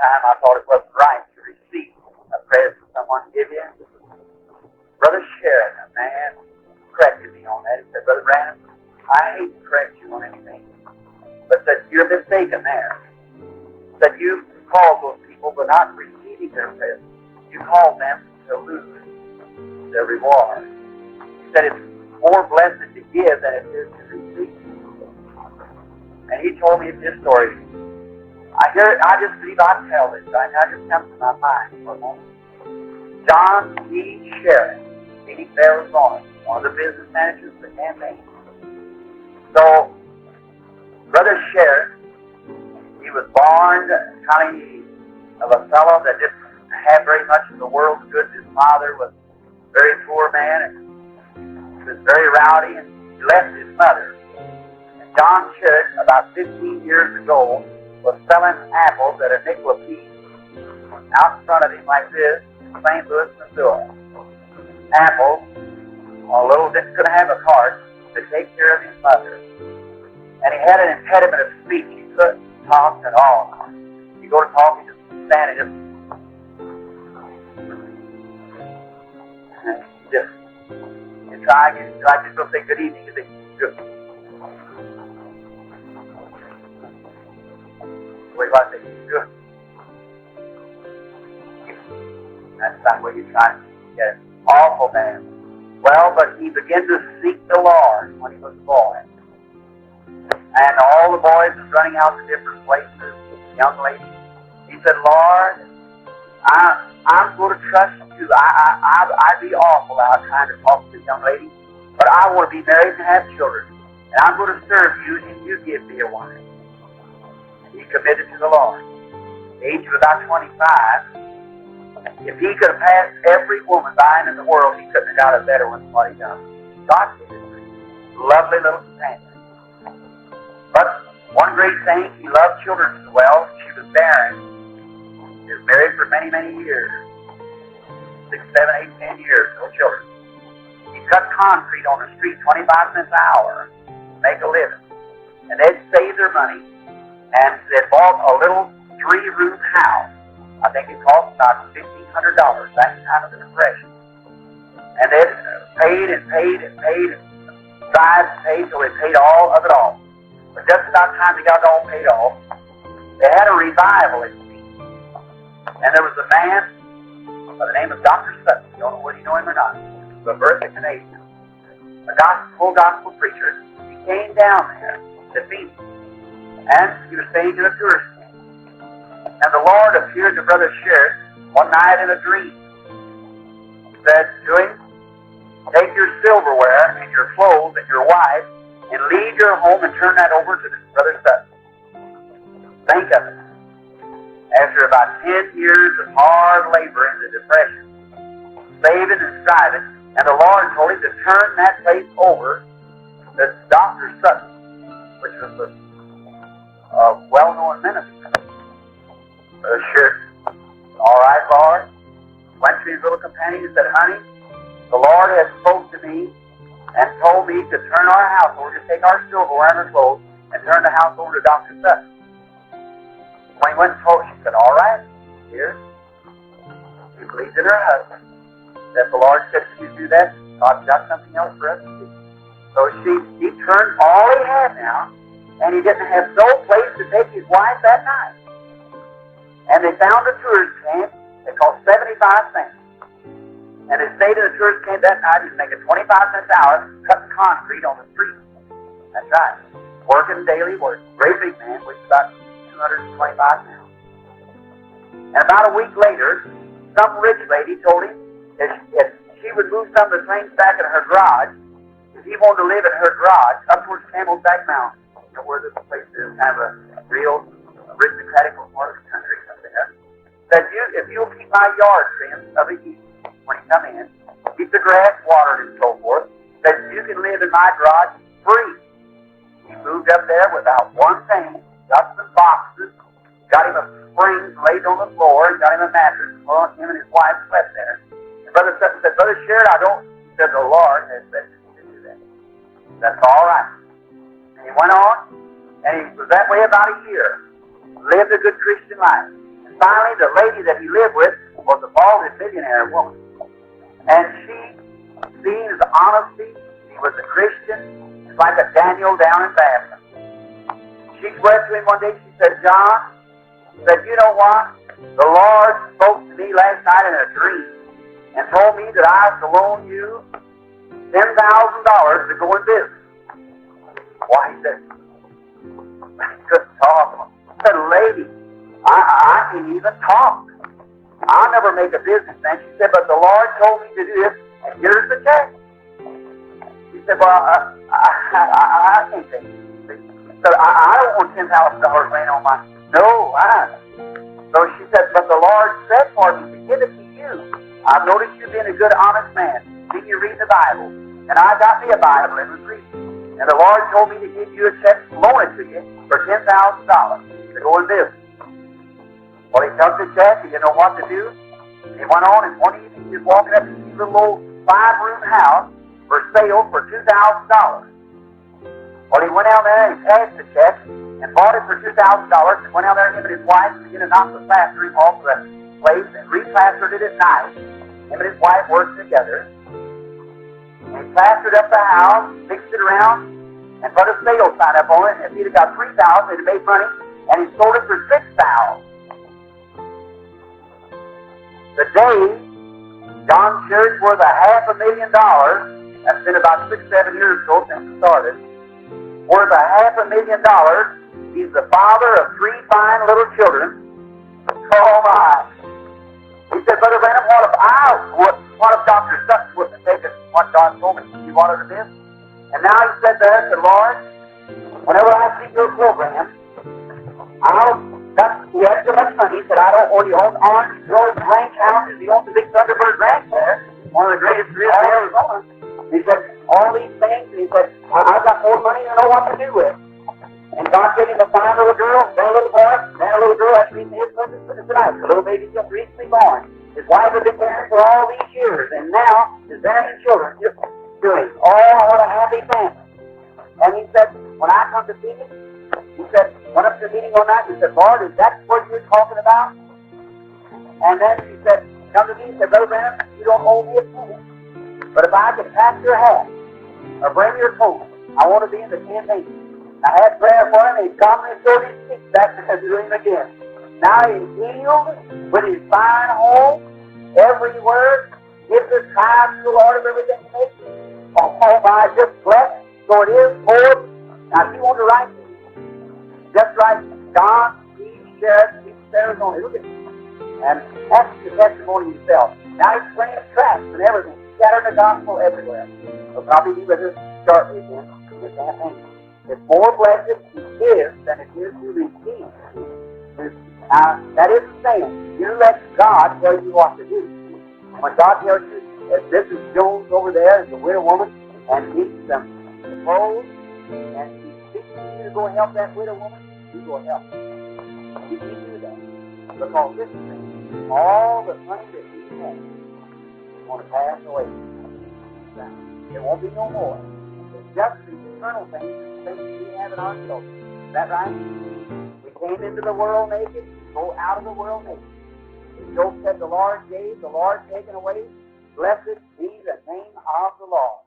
time I thought it wasn't right to receive a present someone give you. Brother Sharrit, a man, corrected me on that. He said, Brother Branham, I hate to correct you on anything, but said, you're mistaken there. Said, you called those people for not receiving their present. You called them to lose their reward. He said, it's more blessed to give than it is to receive. And he told me this story. I hear it, I just believe I tell this. I now just comes to my mind for a moment. John Sharrit, Phoenix, Arizona, one of the business managers of the campaign. So, Brother Sharrit, he was born kind of a fellow that didn't have very much of the world's goods. His father was a very poor man, and he was very rowdy, and he left his mother. And John Sharrit, about 15 years ago, was selling apples at a nickel a piece out in front of him like this in St. Louis, Missouri. Apples, a little couldn't have a cart to take care of his mother. And he had an impediment of speech. He couldn't talk at all. You go to talk, he just stand and you try to still say good evening, you say good. What do you want to say? Good. That's not what you try to get. Awful man. Well, but he began to seek the Lord when he was a boy. And all the boys was running out to different places, young lady. He said, Lord, I'm going to trust you. I'd be awful out trying to talk to this young lady, but I want to be married and have children. And I'm going to serve you, and you give me a wife. And he committed to the Lord. At the age of about 25, if he could have passed every woman by him in the world, he couldn't have got a better one than what he done. God did it. Lovely little companion. But one great thing, he loved children as well. She was barren. She was married for many, many years. 6, 7, 8, 10 years, no children. He cut concrete on the street 25 cents an hour to make a living. And they'd save their money, and they bought a little 3-room house. I think it cost about $1,500 that time of the Depression. And they paid and paid and paid and tried and paid till they paid all of it off. But just about time they got it all paid off, they had a revival, it seemed. And there was a man by the name of Dr. Sutton. You don't know whether you know him or not. He was a Bertha Canadian. A full gospel preacher. He came down there to Phoenix. And he was staying in a tourist camp. And the Lord appeared to Brother Sharrit one night in a dream. Said to him, take your silverware and your clothes and your wife and leave your home and turn that over to Brother Sutton. Think of it. After about 10 years of hard labor in the Depression, saving and striving, and the Lord told him to turn that place over to Dr. Sutton, which was a well-known minister. Brother Sharrit, all right, Lord. Went to his little companion and said, honey, the Lord has spoke to me and told me to turn our house over, to take our silverware and our clothes and turn the house over to Dr. Sutton. When he went and told, she said, all right, here. She believed in her husband. That the Lord said, if you do that, God's got something else for us to do. So he turned all he had now, and he didn't have no place to take his wife that night. And they found a tourist camp. It cost 75 cents. And they stayed in the tourist camp that night. He was making 25 cents an hour, cutting concrete on the street. That's right. Working daily work. Great big man, which is about 225 pounds. And about a week later, some rich lady told him that if she would move some of the things back in her garage, if he wanted to live in her garage, up towards Camel's Back Mountain, you know, where this place is, kind of a real aristocratic part of the country up there, that if you'll keep my yard trimmed of the evening when you come in, keep the grass watered and so forth, that you can live in my garage free. He moved up there without one thing, got some boxes, got him a spring laid on the floor, and got him a mattress, and him and his wife slept there. And Brother Sutton said, Brother Sharrit, I don't, said the Lord has said to do that. That's all right. And he went on, and he was that way about a year. Lived a good Christian life. And finally, the lady that he lived with was a balded millionaire woman. And she, seeing his honesty, he was a Christian, it's like a Daniel down in Babylon. She went to him one day, she said, John, said, you know what? The Lord spoke to me last night in a dream and told me that I have to loan you $10,000 to go in business. Why, he said, I couldn't talk. I said, lady, I can't even talk. I'll never make a businessman. She said, but the Lord told me to do this, and here's the check. He said, well, I can't take it. He said, I don't want $10,000 laying on my... No, So she said, but the Lord said for me to give it to you. I've noticed you being a good, honest man. Did you read the Bible? And I got me a Bible and was reading. And the Lord told me to give you a check, loan it to you for $10,000 to go in business. Well, he took the check. He didn't know what to do. He went on, and one evening he was walking up to his little old 5-room house for sale for $2,000. Well, he went out there and he cashed the check and bought it for $2,000 and went out there, him and his wife, to get a knock the plastering off the place and replastered it at night. Him and his wife worked together. And he plastered up the house, fixed it around, and put a sale sign up on it. And if he'd have got $3,000, he'd have made money, and he sold it for $6,000. Today, John Sharrit's worth $500,000. That's been about 6-7 years ago since it started. Worth $500,000. He's the father of 3 fine little children. Oh my! He said, Brother Branham, what if Dr. Sutton wouldn't have taken what God told me he wanted to do? And now he said there, said, Lord, whenever I see your program, he had so much money. He said, I don't own you own Orange Grove Ranch houses. He owns the big Thunderbird Ranch there, one of the greatest real in Arizona. He said, all these things, and he said, I've got more money than I know what to do with. And God gave him a fine little girl, then a little boy, then a little girl. That's reason his goodness for tonight. The little baby just recently born. His wife had been married for all these years, and now his married children just doing. Oh, what a happy family. And he said, when I come to see him, he said, went up to the meeting one night, he said, Lord, is that what you're talking about? And then he said, come to me, he said, Brother Branham, you don't owe me a penny. But if I can pack your hat or bring your coat, I want to be in the campaign. I had prayer for him, and he calmly showed his feet back because he's doing it again. Now he's healed with his fine home, every word, gives his tithes to the Lord of everything he makes. Oh my, just blessed. So it is more. Now if you want to write me, just like John Sharrit Testimony. Look at it. And that's the testimony himself. Now he's playing tracks and everything, scattering the gospel everywhere. He'll probably be with us shortly again in this campaign. It's more blessed to give than it is to receive. Now, that isn't saying you let God tell you what to do. When God tells you that Mrs. Jones over there is a widow woman and needs some clothes, and He speaks to you to go help that widow woman, you go help her. You can do that. Because this thing, all the money that you have is going to pass away. There won't be no more. It's just the eternal things that we have in our children. Is that right? We came into the world naked, go out of the world naked. Job said, the Lord gave, the Lord taken away. Blessed be the name of the Lord.